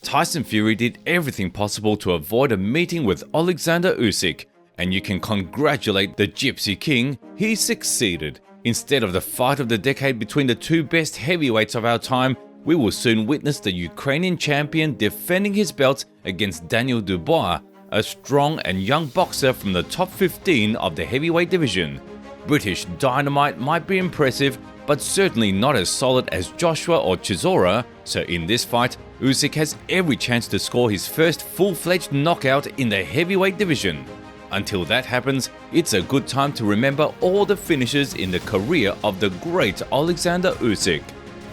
Tyson Fury did everything possible to avoid a meeting with Oleksandr Usyk, and you can congratulate the Gypsy King, he succeeded. Instead of the fight of the decade between the two best heavyweights of our time, we will soon witness the Ukrainian champion defending his belt against Daniel Dubois, a strong and young boxer from the top 15 of the heavyweight division. British Dynamite might be impressive, but certainly not as solid as Joshua or Chisora, so in this fight, Usyk has every chance to score his first full-fledged knockout in the heavyweight division. Until that happens, it's a good time to remember all the finishes in the career of the great Oleksandr Usyk.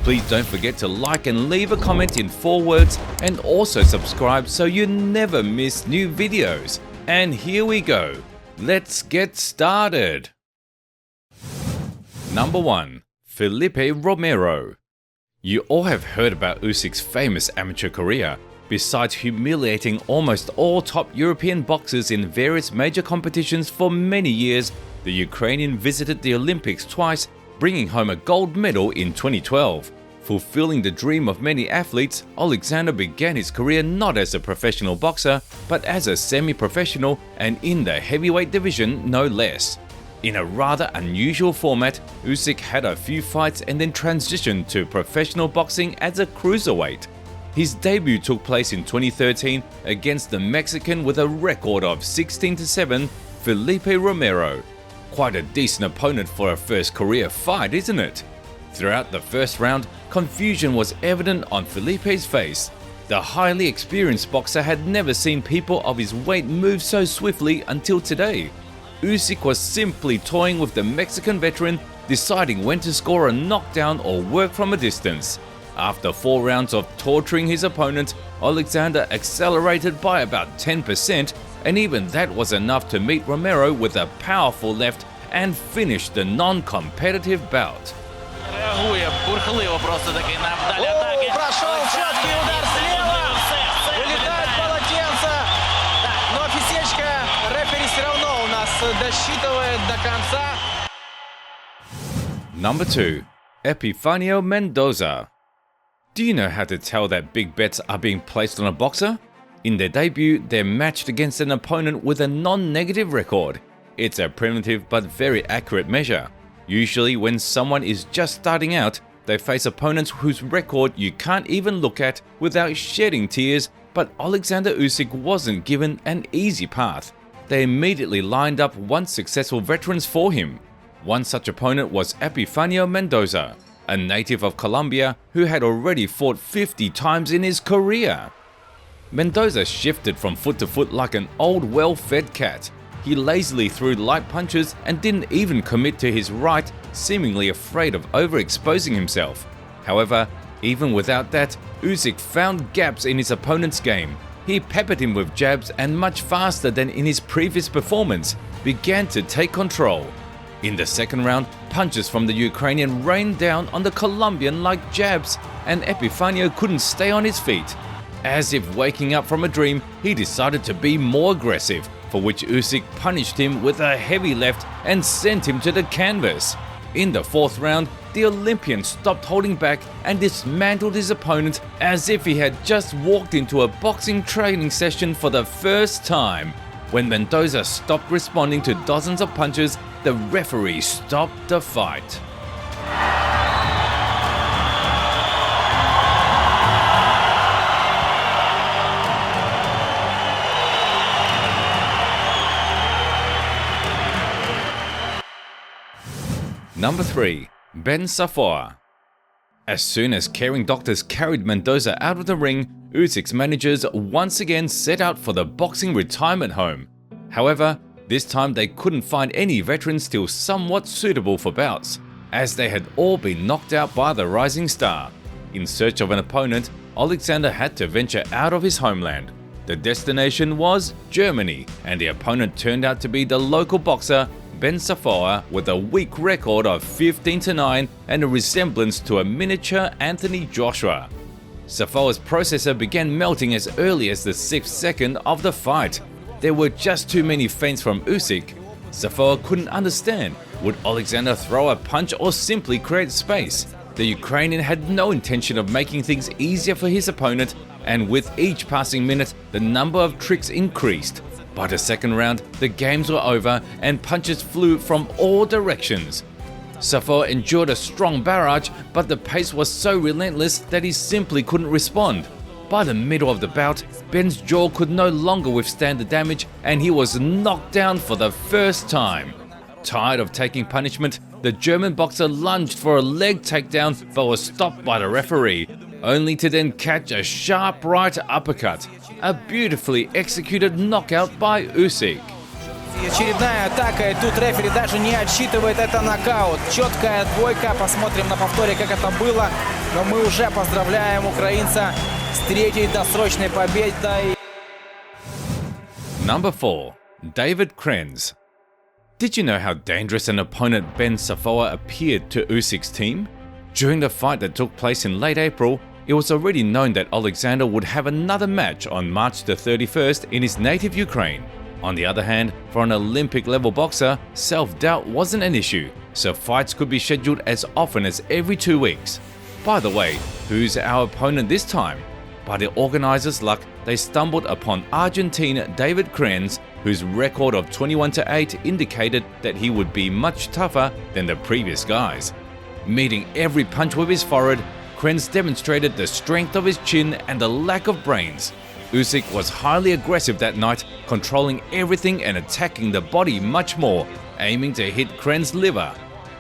Please don't forget to like and leave a comment in 4 words, and also subscribe so you never miss new videos. And here we go. Let's get started. Number 1. Felipe Romero. You all have heard about Usyk's famous amateur career. Besides humiliating almost all top European boxers in various major competitions for many years, the Ukrainian visited the Olympics twice, bringing home a gold medal in 2012. Fulfilling the dream of many athletes, Oleksandr began his career not as a professional boxer, but as a semi-professional, and in the heavyweight division no less. In a rather unusual format, Usyk had a few fights and then transitioned to professional boxing as a cruiserweight. His debut took place in 2013 against the Mexican with a record of 16-7, Felipe Romero. Quite a decent opponent for a first career fight, isn't it? Throughout the first round, confusion was evident on Felipe's face. The highly experienced boxer had never seen people of his weight move so swiftly until today. Usyk was simply toying with the Mexican veteran, deciding when to score a knockdown or work from a distance. After 4 rounds of torturing his opponent, Oleksandr accelerated by about 10%, and even that was enough to meet Romero with a powerful left and finish the non-competitive bout. Number 2. Epifanio Mendoza. Do you know how to tell that big bets are being placed on a boxer? In their debut, they're matched against an opponent with a non-negative record. It's a primitive but very accurate measure. Usually when someone is just starting out, they face opponents whose record you can't even look at without shedding tears, but Oleksandr Usyk wasn't given an easy path. They immediately lined up once successful veterans for him. One such opponent was Epifanio Mendoza, a native of Colombia who had already fought 50 times in his career. Mendoza shifted from foot to foot like an old well-fed cat. He lazily threw light punches and didn't even commit to his right, seemingly afraid of overexposing himself. However, even without that, Usyk found gaps in his opponent's game. He peppered him with jabs and much faster than in his previous performance, began to take control. In the second round, punches from the Ukrainian rained down on the Colombian like jabs, and Epifanio couldn't stay on his feet. As if waking up from a dream, he decided to be more aggressive, for which Usyk punished him with a heavy left and sent him to the canvas. In the fourth round, the Olympian stopped holding back and dismantled his opponent as if he had just walked into a boxing training session for the first time. When Mendoza stopped responding to dozens of punches, the referee stopped the fight. Number 3. Sephora. As soon as caring doctors carried Mendoza out of the ring, Usyk's managers once again set out for the boxing retirement home. However, this time they couldn't find any veterans still somewhat suitable for bouts, as they had all been knocked out by the rising star. In search of an opponent, Oleksandr had to venture out of his homeland. The destination was Germany, and the opponent turned out to be the local boxer Sephora, with a weak record of 15-9 and a resemblance to a miniature Anthony Joshua. Sephora's processor began melting as early as the 6th second of the fight. There were just too many feints from Usyk. Sephora couldn't understand. Would Oleksandr throw a punch or simply create space? The Ukrainian had no intention of making things easier for his opponent, and with each passing minute, the number of tricks increased. By the second round, the games were over and punches flew from all directions. Sephora endured a strong barrage, but the pace was so relentless that he simply couldn't respond. By the middle of the bout, Ben's jaw could no longer withstand the damage and he was knocked down for the first time. Tired of taking punishment, the German boxer lunged for a leg takedown but was stopped by the referee, only to then catch a sharp right uppercut. A beautifully executed knockout by Usyk. Очередная атака, и тут рефери даже не отсчитывает это нокаут. Четкая двойка, посмотрим на повторе, как это было. Но мы уже поздравляем украинца с третьей досрочной победой. Number 4. David Krenz. Did you know how dangerous an opponent Ben Sephora appeared to Usyk's team? During the fight that took place in late April, it was already known that Oleksandr would have another match on March the 31st in his native Ukraine. On the other hand, for an Olympic-level boxer, self-doubt wasn't an issue, so fights could be scheduled as often as every 2 weeks. By the way, who's our opponent this time? By the organizers' luck, they stumbled upon Argentine David Krenz, whose record of 21-8 indicated that he would be much tougher than the previous guys. Meeting every punch with his forehead, Krenz demonstrated the strength of his chin and the lack of brains. Usyk was highly aggressive that night, controlling everything and attacking the body much more, aiming to hit Krenz's liver.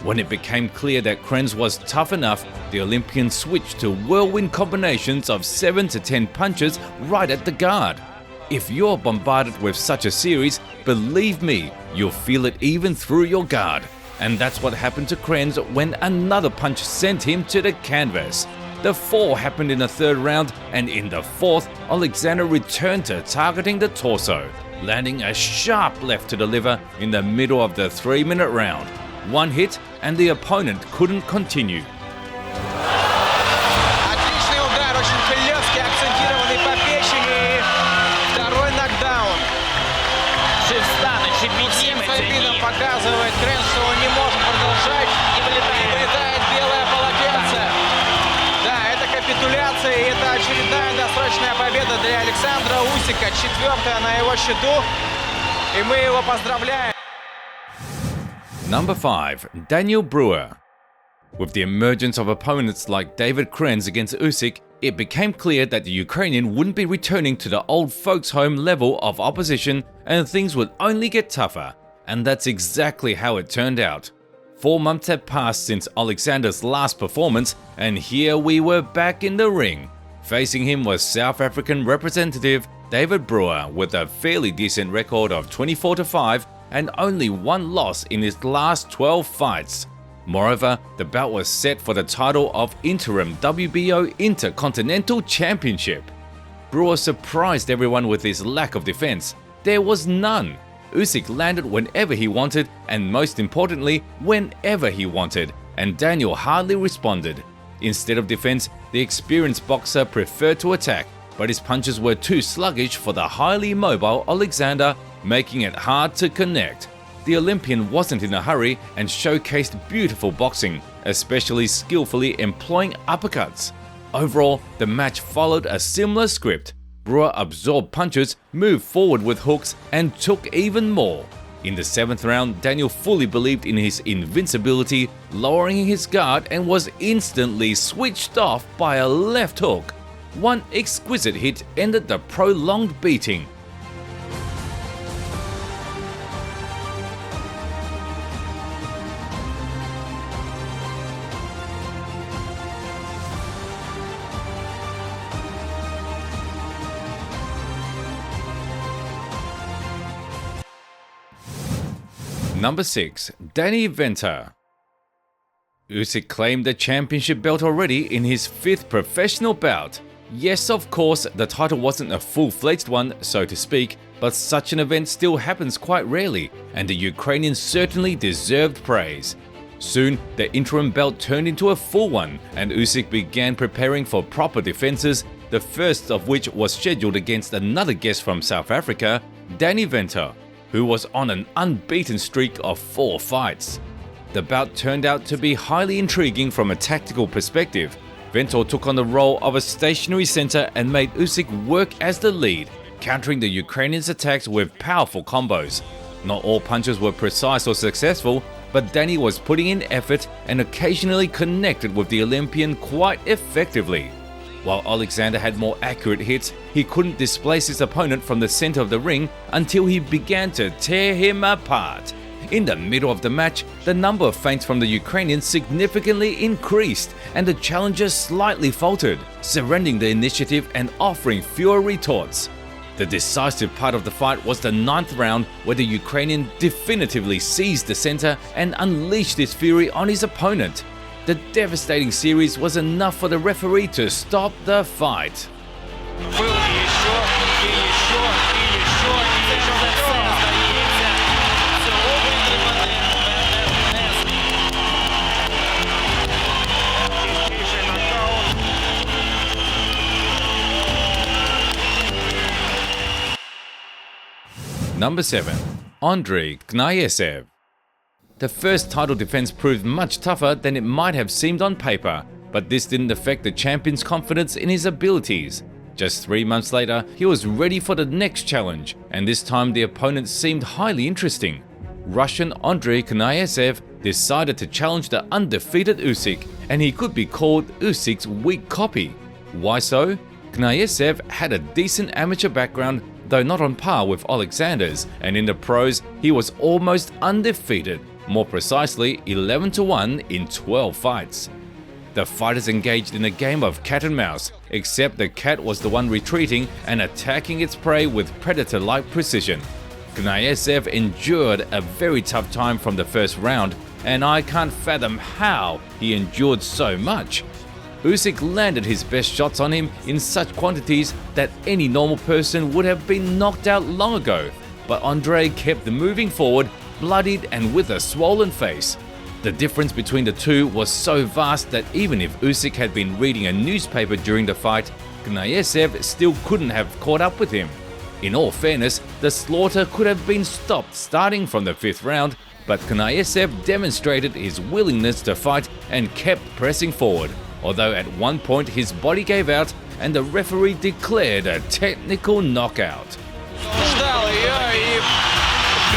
When it became clear that Krenz was tough enough, the Olympian switched to whirlwind combinations of 7 to 10 punches right at the guard. If you're bombarded with such a series, believe me, you'll feel it even through your guard. And that's what happened to Krenz when another punch sent him to the canvas. The fall happened in the third round, and in the fourth, Oleksandr returned to targeting the torso, landing a sharp left to the liver in the middle of the 3-minute round. One hit, and the opponent couldn't continue. Отличный удар, очень хлесткий, акцентированный по печени. Второй нокдаун. Фабино показывает Кrenz, что он не может продолжать. И вылетает белое полотенце. Да, это капитуляция, и это очередная досрочная победа для Олександра Усика. 4-я на его счету, и мы его поздравляем. Number 5. Daniel Brewer. With the emergence of opponents like David Krenz against Usyk, it became clear that the Ukrainian wouldn't be returning to the old folks home level of opposition and things would only get tougher. And that's exactly how it turned out. 4 months had passed since Oleksandr's last performance, and here we were back in the ring. Facing him was South African representative David Brewer with a fairly decent record of 24-5 and only one loss in his last 12 fights. Moreover, the bout was set for the title of interim WBO Intercontinental Championship. Brewer surprised everyone with his lack of defense. There was none. Usyk landed whenever he wanted and most importantly, whenever he wanted, and Daniel hardly responded. Instead of defense, the experienced boxer preferred to attack, but his punches were too sluggish for the highly mobile Oleksandr, making it hard to connect. The Olympian wasn't in a hurry and showcased beautiful boxing, especially skillfully employing uppercuts. Overall, the match followed a similar script. Brewer absorbed punches, moved forward with hooks, and took even more. In the 7th round, Daniel fully believed in his invincibility, lowering his guard and was instantly switched off by a left hook. One exquisite hit ended the prolonged beating. Number 6. Danny Venter. Usyk claimed the championship belt already in his 5th professional bout. Yes, of course, the title wasn't a full-fledged one, so to speak, but such an event still happens quite rarely, and the Ukrainian certainly deserved praise. Soon, the interim belt turned into a full one, and Usyk began preparing for proper defenses, the first of which was scheduled against another guest from South Africa, Danny Venter, who was on an unbeaten streak of 4 fights. The bout turned out to be highly intriguing from a tactical perspective. Ventor took on the role of a stationary center and made Usyk work as the lead, countering the Ukrainian's attacks with powerful combos. Not all punches were precise or successful, but Danny was putting in effort and occasionally connected with the Olympian quite effectively. While Oleksandr had more accurate hits, he couldn't displace his opponent from the center of the ring until he began to tear him apart. In the middle of the match, the number of feints from the Ukrainian significantly increased and the challenger slightly faltered, surrendering the initiative and offering fewer retorts. The decisive part of the fight was the 9th round, where the Ukrainian definitively seized the center and unleashed his fury on his opponent. The devastating series was enough for the referee to stop the fight. Number 7. Ignisev. The first title defense proved much tougher than it might have seemed on paper, but this didn't affect the champion's confidence in his abilities. Just 3 months later, he was ready for the next challenge, and this time the opponent seemed highly interesting. Russian Ignisev decided to challenge the undefeated Usyk, and he could be called Usyk's weak copy. Why so? Ignisev had a decent amateur background, though not on par with Oleksandr's, and in the pros he was almost undefeated, more precisely 11-1 in 12 fights. The fighters engaged in a game of cat and mouse, except the cat was the one retreating and attacking its prey with predator-like precision. Ignisev endured a very tough time from the first round, and I can't fathom how he endured so much. Usyk landed his best shots on him in such quantities that any normal person would have been knocked out long ago, but Andre kept moving forward, bloodied and with a swollen face. The difference between the two was so vast that even if Usyk had been reading a newspaper during the fight, Ignisev still couldn't have caught up with him. In all fairness, the slaughter could have been stopped starting from the 5th round, but Ignisev demonstrated his willingness to fight and kept pressing forward, although at one point his body gave out and the referee declared a technical knockout. Ждал ее и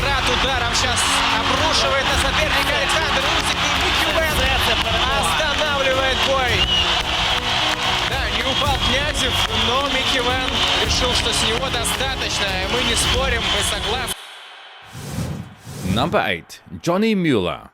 град ударом сейчас обрушивает на соперника Александр Usyk, и Микки останавливает бой. Да, не упал Князев, но Микки решил, что с него достаточно, и мы не спорим, мы согласны. Number 8. Mueller.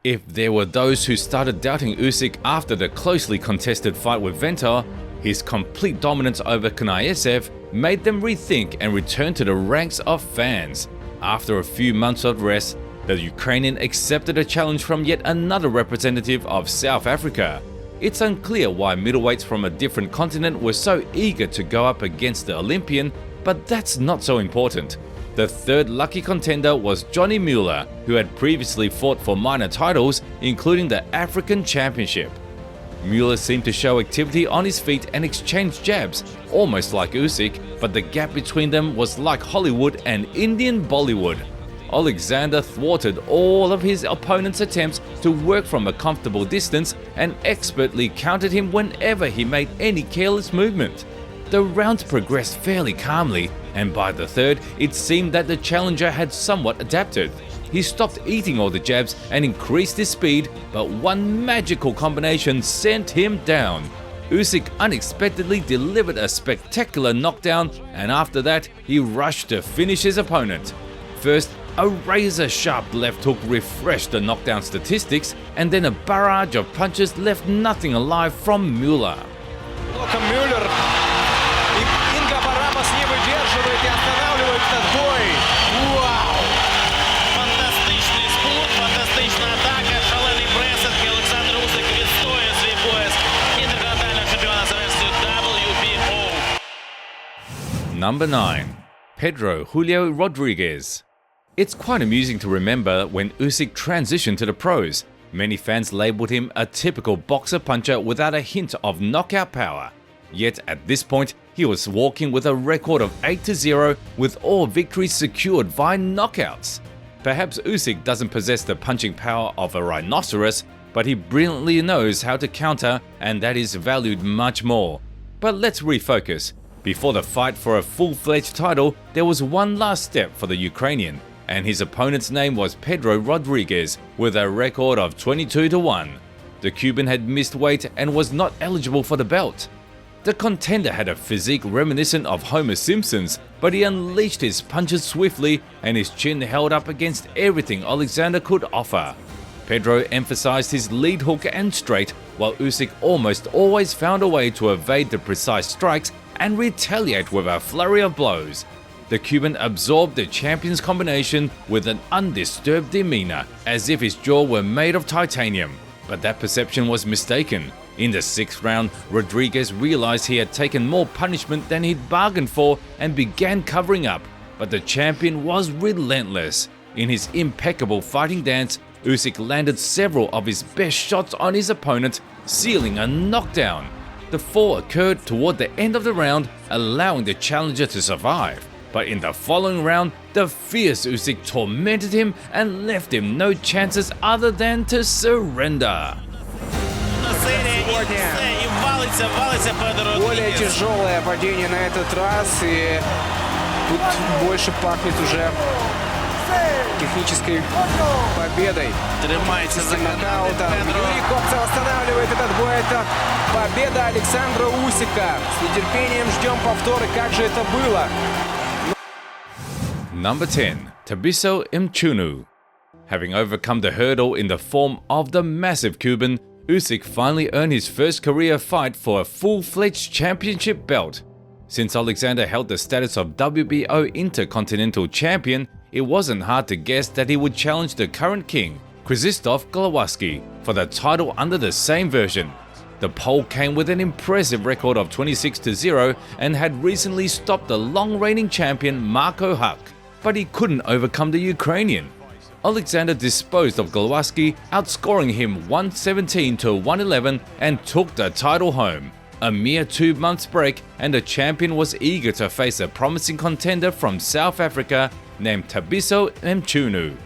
If there were those who started doubting Usyk after the closely contested fight with Ventor, his complete dominance over Ignisev made them rethink and return to the ranks of fans. After a few months of rest, the Ukrainian accepted a challenge from yet another representative of South Africa. It's unclear why middleweights from a different continent were so eager to go up against the Olympian, but that's not so important. The third lucky contender was Mueller, who had previously fought for minor titles, including the African Championship. Mueller seemed to show activity on his feet and exchange jabs, almost like Usyk, but the gap between them was like Hollywood and Indian Bollywood. Oleksandr thwarted all of his opponent's attempts to work from a comfortable distance and expertly countered him whenever he made any careless movement. The rounds progressed fairly calmly, and by the third, it seemed that the challenger had somewhat adapted. He stopped eating all the jabs and increased his speed, but one magical combination sent him down. Usyk unexpectedly delivered a spectacular knockdown, and after that, he rushed to finish his opponent. First, a razor-sharp left hook refreshed the knockdown statistics, and then a barrage of punches left nothing alive from Mueller. Mueller не выдерживает и останавливает этот бой. Вау! Фантастичний спорт, фантастична атака, шалений пресинг і Олександр Usyk відстоює свій пояс інтерконтинентального чемпіона за версією WBO. Number 9. Pedro Julio Rodriguez. It's quite amusing to remember when Usyk transitioned to the pros. Many fans labeled him a typical boxer puncher without a hint of knockout power. Yet at this point, he was walking with a record of 8-0 with all victories secured via knockouts. Perhaps Usyk doesn't possess the punching power of a rhinoceros, but he brilliantly knows how to counter, and that is valued much more. But let's refocus. Before the fight for a full-fledged title, there was one last step for the Ukrainian, and his opponent's name was Pedro Rodriguez with a record of 22-1. The Cuban had missed weight and was not eligible for the belt. The contender had a physique reminiscent of Homer Simpson's, but he unleashed his punches swiftly and his chin held up against everything Oleksandr could offer. Pedro emphasized his lead hook and straight, while Usyk almost always found a way to evade the precise strikes and retaliate with a flurry of blows. The Cuban absorbed the champion's combination with an undisturbed demeanor, as if his jaw were made of titanium. But that perception was mistaken. In the 6th round, Rodriguez realized he had taken more punishment than he'd bargained for and began covering up, but the champion was relentless. In his impeccable fighting dance, Usyk landed several of his best shots on his opponent, sealing a knockdown. The fall occurred toward the end of the round, allowing the challenger to survive. But in the following round, the fierce Usyk tormented him and left him no chances other than to surrender. Более тяжелое падение на этот раз, и тут больше пахнет уже технической победой. Нокаутом. Юрий Копцев останавливает этот бой. Это победа Александра Усика. С нетерпением ждем повторы, как же это было. Number 10. Thabiso Mchunu. Having overcome the hurdle in the form of the massive Cuban, Usyk finally earned his first career fight for a full-fledged championship belt. Since Oleksandr held the status of WBO Intercontinental Champion, it wasn't hard to guess that he would challenge the current king, Krzysztof Głowaski, for the title under the same version. The Pole came with an impressive record of 26-0 and had recently stopped the long-reigning champion Marco Huck, but he couldn't overcome the Ukrainian. Oleksandr disposed of Głowaski, outscoring him 117-111 and took the title home. A mere 2 months break and the champion was eager to face a promising contender from South Africa named Thabiso Mchunu.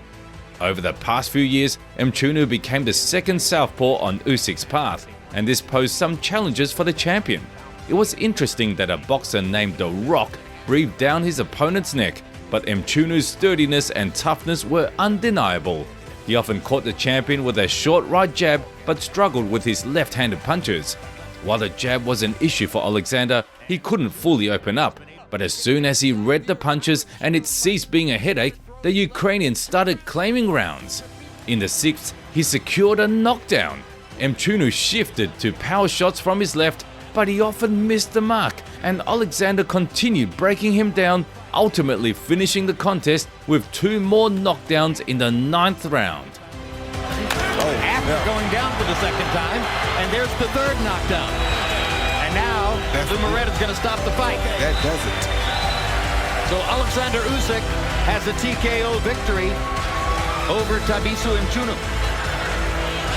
Over the past few years, Mchunu became the second southpaw on Usyk's path, and this posed some challenges for the champion. It was interesting that a boxer named The Rock breathed down his opponent's neck, but Mchunu's sturdiness and toughness were undeniable. He often caught the champion with a short right jab but struggled with his left-handed punches. While the jab was an issue for Oleksandr, he couldn't fully open up, but as soon as he read the punches and it ceased being a headache, the Ukrainian started claiming rounds. In the 6th, he secured a knockdown. Mchunu shifted to power shots from his left, but he often missed the mark, and Oleksandr continued breaking him down, ultimately finishing the contest with 2 more knockdowns in the 9th round. After going down for the second time, and there's the 3rd knockdown. And now, Zumaretta's going to stop the fight. That does it. So Oleksandr Usyk has a TKO victory over Thabiso Mchunu.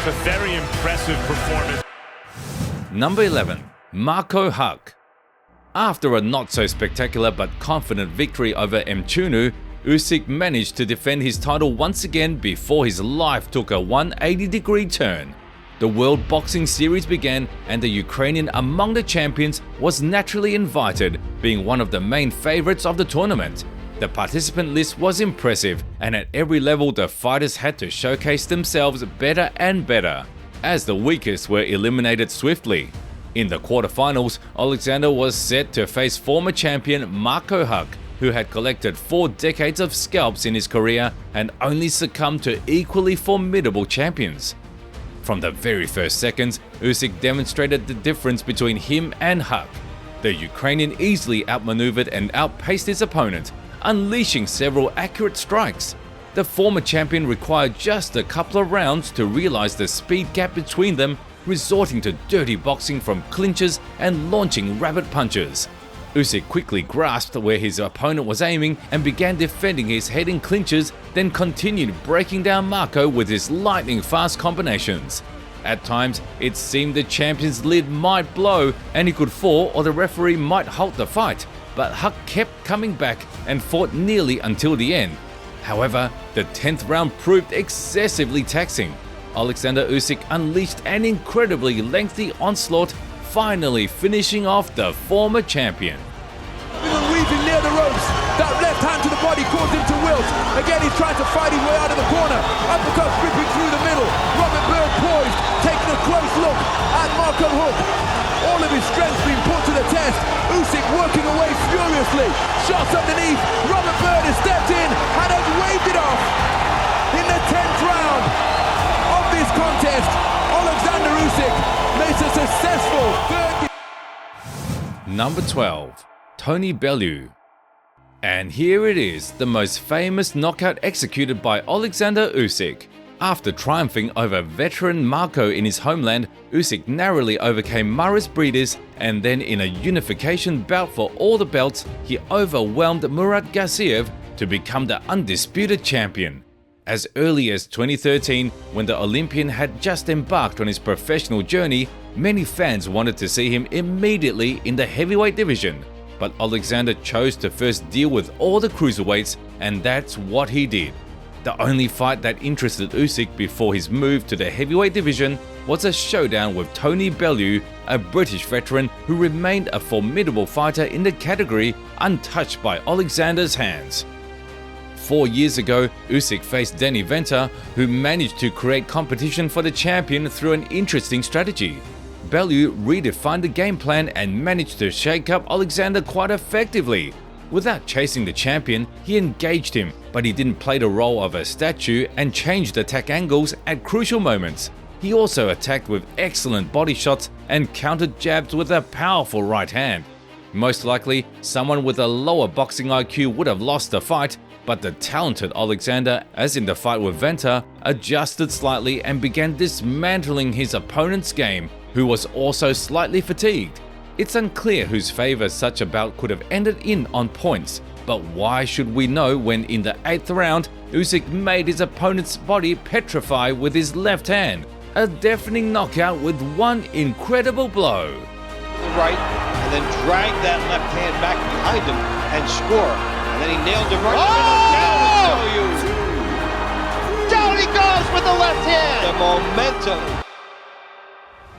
A very impressive performance. Number 11. Marco Huck. After a not-so-spectacular but confident victory over Mchunu, Usyk managed to defend his title once again before his life took a 180-degree turn. The World Boxing Series began and the Ukrainian among the champions was naturally invited, being one of the main favorites of the tournament. The participant list was impressive, and at every level the fighters had to showcase themselves better and better, as the weakest were eliminated swiftly. In the quarterfinals, Oleksandr was set to face former champion Marco Huck, who had collected 4 decades of scalps in his career and only succumbed to equally formidable champions. From the very first seconds, Usyk demonstrated the difference between him and Huck. The Ukrainian easily outmaneuvered and outpaced his opponent, unleashing several accurate strikes. The former champion required just a couple of rounds to realize the speed gap between them, resorting to dirty boxing from clinches and launching rapid punches. Usyk quickly grasped where his opponent was aiming and began defending his head in clinches, then continued breaking down Marco with his lightning-fast combinations. At times, it seemed the champion's lid might blow and he could fall or the referee might halt the fight, but Huck kept coming back and fought nearly until the end. However, the 10th round proved excessively taxing. Oleksandr Usyk unleashed an incredibly lengthy onslaught, finally finishing off the former champion. Weaving near the ropes, that left hand to the body caused him to wilt. Again, he's trying to fight his way out of the corner. Uppercut ripping through the middle. Robert Bird poised, taking a close look at Marco Huck. All of his strength being put to the test. Usyk working away furiously. Shots underneath. Robert Bird has stepped in and has waved it off. In the 10th round of this contest, Oleksandr Usyk makes a successful third. Number 12. Tony Bellew. And here it is, the most famous knockout executed by Oleksandr Usyk. After triumphing over veteran Marco in his homeland, Usyk narrowly overcame Maris Breedis, and then in a unification bout for all the belts, he overwhelmed Murat Gassiev to become the undisputed champion. As early as 2013, when the Olympian had just embarked on his professional journey, many fans wanted to see him immediately in the heavyweight division. But Oleksandr chose to first deal with all the cruiserweights, and that's what he did. The only fight that interested Usyk before his move to the heavyweight division was a showdown with Tony Bellew, a British veteran who remained a formidable fighter in the category, untouched by Oleksandr's hands. 4 years ago, Usyk faced Evander, who managed to create competition for the champion through an interesting strategy. Bellew redefined the game plan and managed to shake up Oleksandr quite effectively. Without chasing the champion, he engaged him, but he didn't play the role of a statue and changed attack angles at crucial moments. He also attacked with excellent body shots and countered jabs with a powerful right hand. Most likely, someone with a lower boxing IQ would have lost the fight, but the talented Oleksandr, as in the fight with Evander, adjusted slightly and began dismantling his opponent's game, who was also slightly fatigued. It's unclear whose favor such a bout could have ended in on points, but why should we know when in the 8th round, Usyk made his opponent's body petrify with his left hand, a deafening knockout with one incredible blow. Right, and then drag that left hand back behind him and score. And then he nailed him right in the middle. Down he goes with the left hand! The momentum.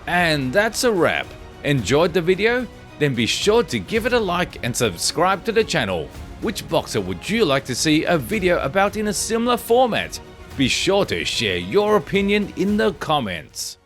And that's a wrap. Enjoyed the video? Then be sure to give it a like and subscribe to the channel. Which boxer would you like to see a video about in a similar format? Be sure to share your opinion in the comments.